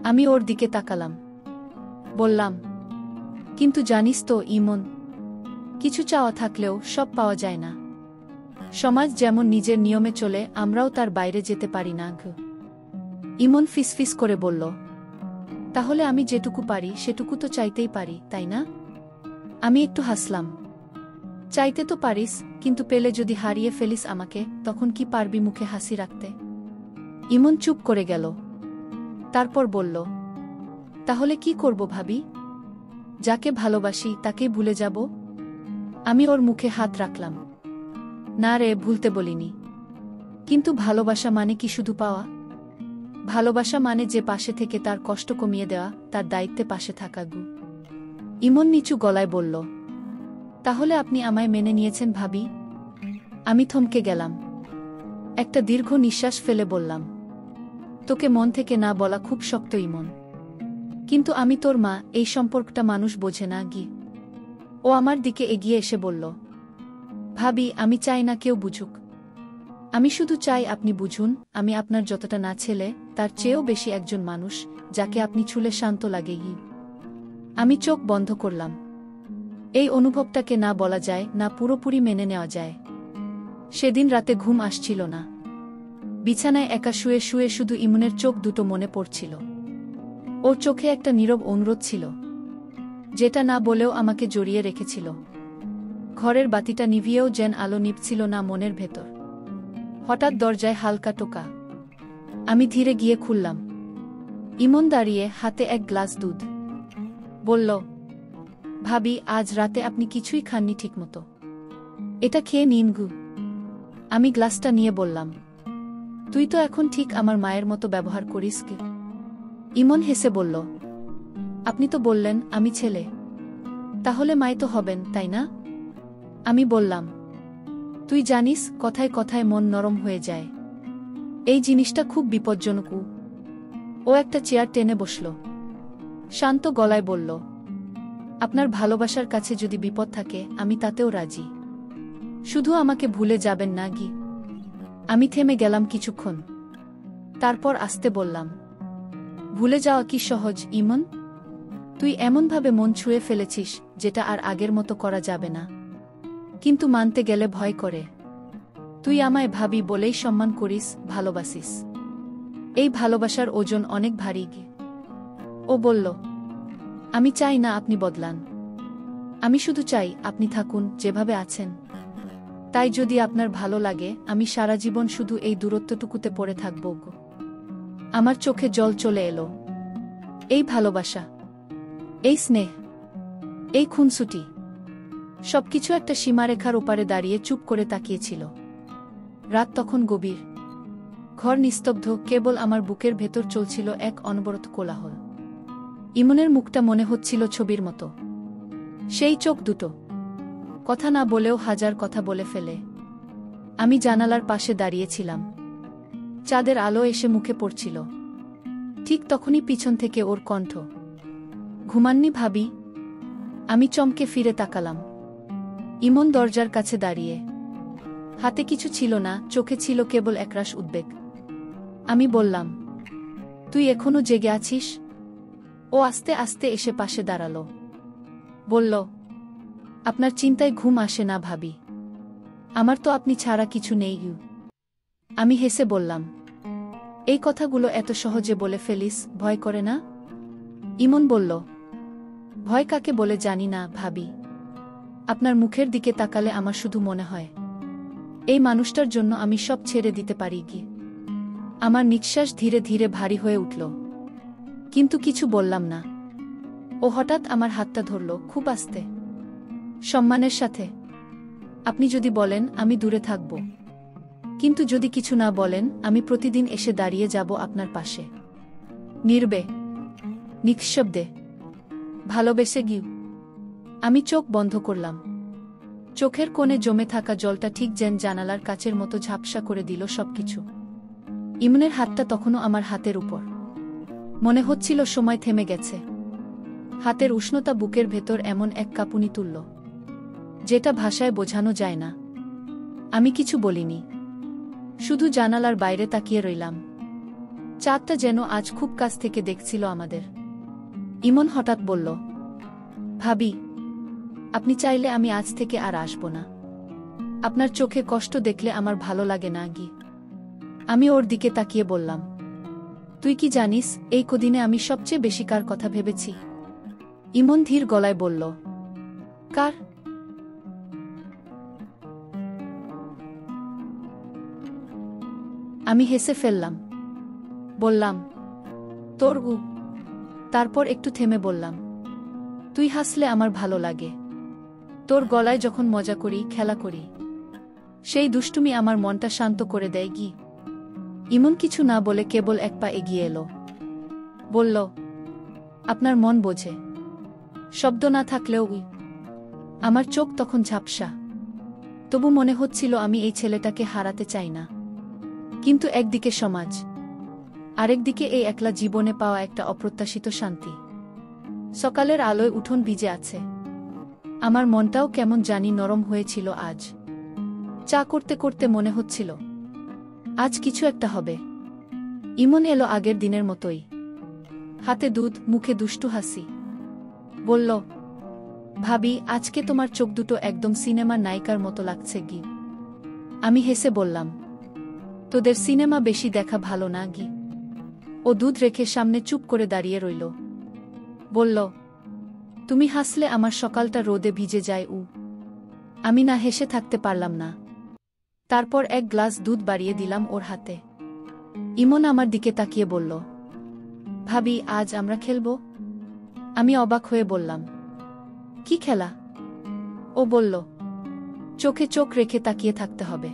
আমি ওর দিকে তাকালাম, বললাম, কিন্তু জানিস তো ইমন, কিছু চাওয়া থাকলেও সব পাওয়া যায় না। সমাজ যেমন নিজের নিয়মে চলে, আমরাও তার বাইরে যেতে পারি না গো। ইমন ফিসফিস করে বলল, তাহলে আমি যেটুকু পারি সেটুকু তো চাইতেই পারি, তাই না? আমি একটু হাসলাম, চাইতে তো পারিস, কিন্তু পেলে যদি হারিয়ে ফেলিস আমাকে, তখন কি পারবি মুখে হাসি রাখতে? ইমন চুপ করে গেল, তারপর বলল, তাহলে কি করব ভাবি? যাকে ভালোবাসি তাকে ভুলে যাব? আমি ওর মুখে হাত রাখলাম, না রে, ভুলতে বলিনি, কিন্তু ভালোবাসা মানে কি শুধু পাওয়া? ভালোবাসা মানে যে পাশে থেকে তার কষ্ট কমিয়ে দেওয়া, তার দায়িত্বে পাশে থাকা গু। ইমন নিচু গলায় বলল, তাহলে আপনি আমায় মেনে নিয়েছেন ভাবি? আমি থমকে গেলাম, একটা দীর্ঘ নিঃশ্বাস ফেলে বললাম, তোকে মন থেকে না বলা খুব শক্ত ইমন, কিন্তু আমি তোর মা, এই সম্পর্কটা মানুষ বোঝে না গি। ও আমার দিকে এগিয়ে এসে বলল, ভাবি আমি চাই না কেউ বুঝুক, আমি শুধু চাই আপনি বুঝুন, আমি আপনার যতটা না ছেলে তার চেয়েও বেশি একজন মানুষ, যাকে আপনি ছুলে শান্ত লাগে গি। আমি চোখ বন্ধ করলাম। এই অনুভবটাকে না বলা যায়, না পুরোপুরি মেনে নেওয়া যায়। সেদিন রাতে ঘুম আসছিল না। বিছানায় একা শুয়ে শুয়ে শুধু ইমনের চোখ দুটো মনে পড়ছিল। ওর চোখে একটা নীরব অনুরোধ ছিল, যেটা না বলেও আমাকে জড়িয়ে রেখেছিল। ঘরের বাতিটা নিভিয়েও যেন আলো নিভছিল না মনের ভেতর। হঠাৎ দরজায় হালকা টোকা। আমি ধীরে গিয়ে খুললাম। ইমন দাঁড়িয়ে, হাতে এক গ্লাস দুধ। বলল, ভাবি আজ রাতে আপনি কিছুই খাননি ঠিকমতো, এটা খেয়ে নিন গু। আমি গ্লাসটা নিয়ে বললাম, তুই তো এখন ঠিক আমার মায়ের মতো ব্যবহার করিস কি? ইমন হেসে বলল, আপনি তো বললেন আমি ছেলে, তাহলে মাই তো হবেন, তাই না? আমি বললাম, তুই জানিস কথায় কথায় মন নরম হয়ে যায়, এই জিনিসটা খুব বিপজ্জনক। ও একটা চেয়ার টেনে বসল, শান্ত গলায় বলল, আপনার ভালোবাসার কাছে যদি বিপদ থাকে আমি তাতেও রাজি, শুধু আমাকে ভুলে যাবেন না গি। আমি থেমে গেলাম কিছুক্ষণ, তারপর আস্তে বললাম, ভুলে যাওয়া কি সহজ ইমন? তুই এমনভাবে মন ছুঁয়ে ফেলেছিস যেটা আর আগের মতো করা যাবে না, কিন্তু মানতে গেলে ভয় করে। তুই আমায় ভাবি বলেই সম্মান করিস, ভালোবাসিস। এই ভালোবাসার ওজন অনেক ভারী। ও বলল, আমি চাই না আপনি বদলান। আমি শুধু চাই আপনি থাকুন যেভাবে আছেন। তাই যদি আপনার ভালো লাগে আমি সারা জীবন শুধু এই দূরত্বটুকুতে পড়ে থাকব। আমার চোখে জল চলে এলো। এই ভালোবাসা, এই স্নেহ, এই খুনসুটি সবকিছু একটা সীমারেখার ওপারে দাঁড়িয়ে চুপ করে তাকিয়েছিল। রাত তখন গভীর, ঘর নিস্তব্ধ, কেবল আমার বুকের ভেতর চলছিল এক অনবরত কোলাহল। ইমনের মুখটা মনে হচ্ছিল ছবির মতো। সেই চোখ দুটো কথা না বলেও হাজার কথা বলে ফেলে। আমি জানালার পাশে দাঁড়িয়েছিলাম। চাঁদের আলো এসে মুখে পড়ছিল। ঠিক তখনই পিছন থেকে ওর কণ্ঠ, ঘুমাননি ভাবি? আমি চমকে ফিরে তাকালাম। ইমন দরজার কাছে দাঁড়িয়ে। হাতে কিছু ছিল না, চোখে ছিল কেবল একরাশ উদ্বেগ। আমি বললাম, তুই এখনো জেগে আছিস? ও আস্তে আস্তে এসে পাশে দাঁড়ালো। বলল, আপনার চিন্তায় ঘুম আসে না ভাবি? আমার তো আপনি ছাড়া কিছু নেই। আমি হেসে বললাম, এই কথাগুলো এত সহজে বলে ফেলিস, ভয় করে না? ইমন বলল, ভয় কাকে বলে জানি না ভাবি। আপনার মুখের দিকে তাকালে আমার শুধু মনে হয় এই মানুষটার জন্য আমি সব ছেড়ে দিতে পারি কি। আমার নিঃশ্বাস ধীরে ধীরে ভারী হয়ে উঠল, কিন্তু কিছু বললাম না। ও হঠাৎ আমার হাতটা ধরল, খুব আস্তে, সম্মানের সাথে। আপনি যদি বলেন আমি দূরে থাকব, কিন্তু যদি কিছু না বলেন আমি প্রতিদিন এসে দাঁড়িয়ে যাব আপনার পাশে, নীরবে, নিঃশব্দে, ভালোবেসে গিয়ে। আমি চোখ বন্ধ করলাম। চোখের কোণে জমে থাকা জলটা ঠিক যেন জানালার কাচের মতো ঝাপসা করে দিল সবকিছু। ইমনের হাতটা তখনও আমার হাতের উপর। মনে হচ্ছিল সময় থেমে গেছে। হাতের উষ্ণতা বুকের ভেতর এমন এক কাঁপুনি তুলল, যেটা ভাষায় বোঝানো যায় না। আমি কিছু বলিনি, শুধু জানালার বাইরে তাকিয়ে রইলাম। চাঁদটা যেন আজ খুব কাছ থেকে দেখছিল আমাদের। ইমন হঠাৎ বলল, ভাবি, আপনি চাইলে আমি আজ থেকে আর আসব না। আপনার চোখে কষ্ট দেখলে আমার ভালো লাগে না গি। আমি ওর দিকে তাকিয়ে বললাম, তুই কি জানিস এই কদিনে আমি সবচেয়ে বেশি কার কথা ভেবেছি? ইমন ধীর গলায় বলল, কার? আমি হেসে ফেললাম। বললাম, তোর। তারপর একটু থেমে বললাম, তুই হাসলে আমার ভালো লাগে। তোর গলায় যখন মজা করি, খেলা করি, সেই দুষ্টুমি আমার মনটা শান্ত করে দেয় গি। ইমন কিছু না বলে কেবল এক পা এগিয়ে এলো। বলল, আপনার মন বোঝে, শব্দ না থাকলেও। আমার চোখ তখন ঝাপসা, তবু মনে হচ্ছিল আমি এই ছেলেটাকে হারাতে চাই না। কিন্তু একদিকে সমাজ, আরেকদিকে এই একলা জীবনে পাওয়া একটা অপ্রত্যাশিত শান্তি। সকালের আলোয় উঠোন ভিজে আছে। আমার মনটাও কেমন জানি নরম হয়েছিল আজ। চা করতে করতে মনে হচ্ছিল আজ কিছু একটা হবে। ইমন এলো আগের দিনের মতোই, হাতে দুধ, মুখে দুষ্টু হাসি। বলল, ভাবি, আজকে তোমার চোখ দুটো একদম সিনেমার নায়িকার মতো লাগছে গি। আমি হেসে বললাম, তোদের সিনেমা বেশি দেখা ভালো না গি। ও দুধ রেখে সামনে চুপ করে দাঁড়িয়ে রইল। বলল, তুমি হাসলে আমার সকালটা রোদে ভিজে যায়। আমি না হেসে থাকতে পারলাম না। তারপর এক গ্লাস দুধ বাড়িয়ে দিলাম ওর হাতে। ইমন আমার দিকে তাকিয়ে বলল, ভাবি, আজ আমরা খেলব? আমি অবাক হয়ে বললাম, কি খেলা? ও বলল, চোখে চোখ রেখে তাকিয়ে থাকতে হবে।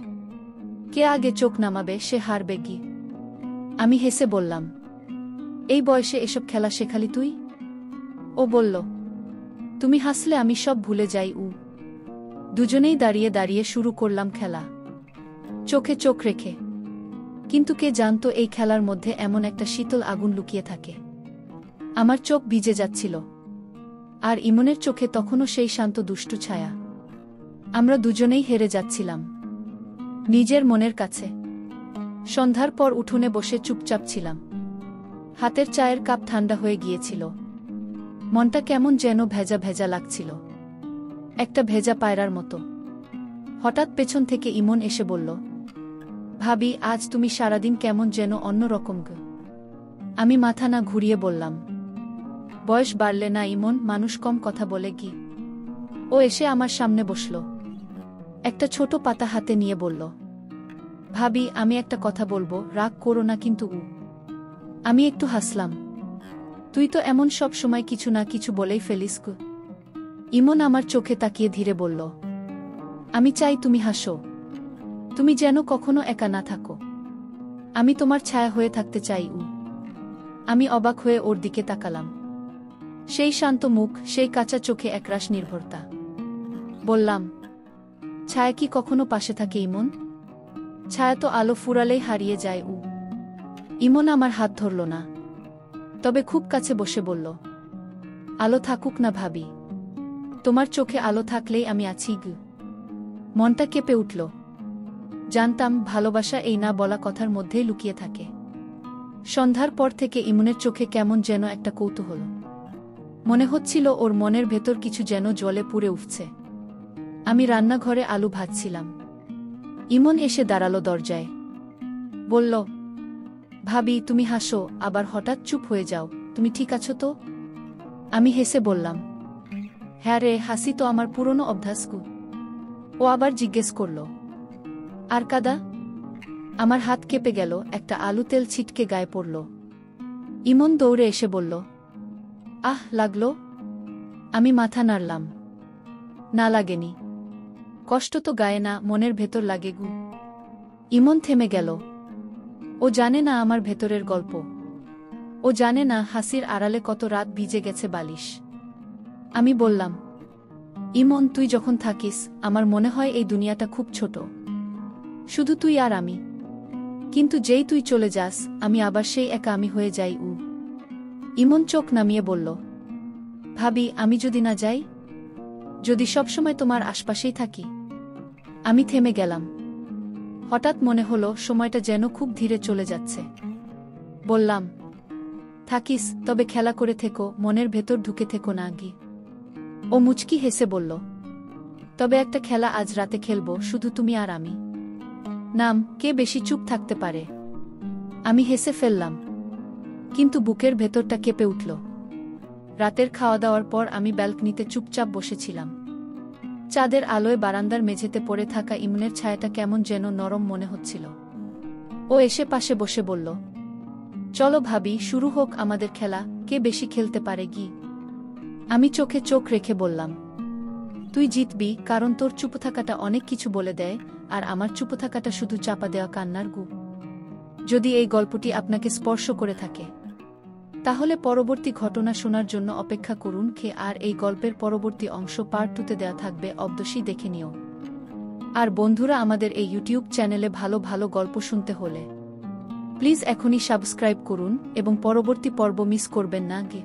কে আগে চোখ নামাবে সে হারবে গি। আমি হেসে বললাম, এই বয়সে এসব খেলা শেখালি তুই? ও বলল, তুমি হাসলে আমি সব ভুলে যাই। দুজনেই দাঁড়িয়ে দাঁড়িয়ে শুরু করলাম খেলা, চোখে চোখ রেখে। কিন্তু কে জানতো এই খেলার মধ্যে এমন একটা শীতল আগুন লুকিয়ে থাকে। আমার চোখ ভিজে যাচ্ছিল, আর ইমনের চোখে তখনও সেই শান্ত দুষ্টু ছায়া। আমরা দুজনেই হেরে যাচ্ছিলাম নিজের মনের কাছে। সন্ধ্যার পর উঠোনে বসে চুপচাপ ছিলাম। হাতের চায়ের কাপ ঠান্ডা হয়ে গিয়েছিল। মনটা কেমন যেন ভেজা ভেজা লাগছিল, একটা ভেজা পায়রার মতো। হঠাৎ পেছন থেকে ইমন এসে বলল, ভাবি আজ তুমি সারাদিন কেমন যেন অন্যরকম গো। আমি মাথা না ঘুরিয়ে বললাম, বয়স বাড়লে না ইমন মানুষ কম কথা বলে কি। ও এসে আমার সামনে বসল, একটা ছোট পাতা হাতে নিয়ে বলল, ভাবি আমি একটা কথা বলবো, রাগ করো না কিন্তু। আমি একটু হাসলাম। তুই তো এমন সব সময় কিছু না কিছু বলেই ফেলিস গো। ইমন আমার চোখে তাকিয়ে ধীরে বলল, আমি চাই তুমি হাসো, তুমি যেন কখনো একা না থাকো। আমি তোমার ছায়া হয়ে থাকতে চাই। আমি অবাক হয়ে ওর দিকে তাকালাম। সেই শান্ত মুখ, সেই কাঁচা চোখে একরাশ নির্ভরতা। বললাম, ছায়া কি কখনো পাশে থাকে ইমন? ছায়া তো আলো ফুরালেই হারিয়ে যায়। ইমন আমার হাত ধরল না, তবে খুব কাছে বসে বলল, আলো থাকুক না ভাবি, তোমার চোখে আলো থাকলেই আমি আছি গু। মনটা কেঁপে উঠল। জানতাম ভালোবাসা এই না বলা কথার মধ্যেই লুকিয়ে থাকে। সন্ধ্যার পর থেকে ইমনের চোখে কেমন যেন একটা কৌতূহল। মনে হচ্ছিল ওর মনের ভেতর কিছু যেন জলে পুড়ে উঠছে। আমি রান্নাঘরে আলু ভাজছিলাম। ইমন এসে দাঁড়ালো দরজায়। বলল, ভাবি তুমি হাসো, আবার হঠাৎ চুপ হয়ে যাও, তুমি ঠিক আছো তো? আমি হেসে বললাম, হ্যাঁ রে, হাসি তো আমার পুরনো অভ্যাস গু। ও আবার জিজ্ঞেস করল, আর কাদা? আমার হাত কেঁপে গেল, একটা আলু তেল ছিটকে গায়ে পড়ল। ইমন দৌড়ে এসে বলল, আহ লাগলো? আমি মাথা নাড়লাম, না লাগেনি। কষ্ট তো গায়ে না, মনের ভেতর লাগে গু। ইমন থেমে গেল। ও জানে না আমার ভেতরের গল্প। ও জানে না হাসির আড়ালে কত রাত ভিজে গেছে বালিশ। আমি বললাম, ইমন তুই যখন থাকিস আমার মনে হয় এই দুনিয়াটা খুব ছোট, শুধু তুই আর আমি। কিন্তু যেই তুই চলে যাস আমি আবার সেই একা আমি হয়ে যাই। ইমন চোখ নামিয়ে বলল, ভাবি আমি যদি না যাই, যদি সবসময় তোমার আশপাশেই থাকি। আমি থেমে গেলাম। হঠাৎ মনে হলো সময়টা যেন খুব ধীরে চলে যাচ্ছে। বললাম, থাকিস, তবে খেলা করে থেকো, মনের ভেতর ঢুকে থেকো না গি। ও মুচকি হেসে বলল, তবে একটা খেলা আজ রাতে খেলবো, শুধু তুমি আর আমি। নাম, কে বেশি চুপ থাকতে পারে। আমি হেসে ফেললাম, কিন্তু বুকের ভেতরটা কেঁপে উঠল। রাতের খাওয়া দাওয়ার পর আমি ব্যালকনিতে চুপচাপ বসেছিলাম। চাঁদের আলোয় বারান্দার মেঝেতে পড়ে থাকা ইমনের ছায়াটা কেমন যেন নরম মনে হচ্ছিল। ও এসে পাশে বসে বলল, চলো ভাবি, শুরু হোক আমাদের খেলা, কে বেশি খেলতে পারে গি। আমি চোখে চোখ রেখে বললাম, তুই জিতবি, কারণ তোর চুপ থাকাটা অনেক কিছু বলে দেয়, আর আমার চুপ থাকাটা শুধু চাপা দেওয়া কান্নার গু। যদি এই গল্পটি আপনাকে স্পর্শ করে থাকে, তাহলে পরবর্তী ঘটনা শোনার জন্য অপেক্ষা করুন। আর এই গল্পের পরবর্তী অংশ পার্ট 2-তে দেওয়া থাকবে, অবশ্যই দেখে নিও। আর বন্ধুরা, আমাদের এই ইউটিউব চ্যানেলে ভালো ভালো গল্প শুনতে হলে প্লিজ এখনই সাবস্ক্রাইব করুন এবং পরবর্তী পর্ব মিস করবেন না গে।